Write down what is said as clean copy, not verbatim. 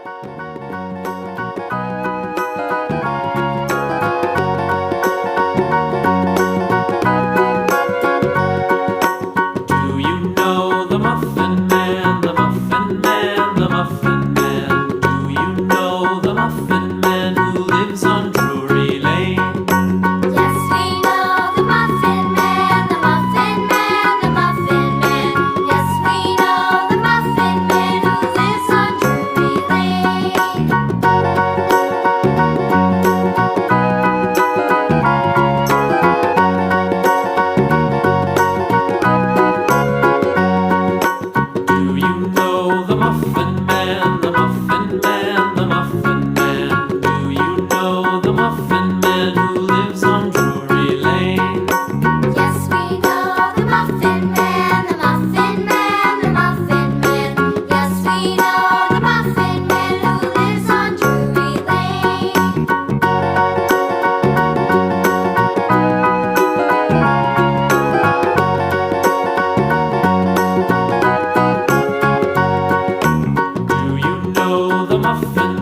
Do you know the Muffin Man, the Muffin Man, the Muffin Man? Do you know the Muffin Man who lives on Drury Lane? Yes, we know the Muffin Man, the Muffin Man, the Muffin Man. Yes, we know the Muffin Man who lives on Drury Lane. Do you know the Muffin Man, the Muffin Man, the Muffin Man? Do you know the Muffin Man who lives on Drury Lane? Yes, we know the Muffin Man, the Muffin Man, the Muffin Man. Yes, we know the Muffin Man who lives on Drury Lane. Do you know the Muffin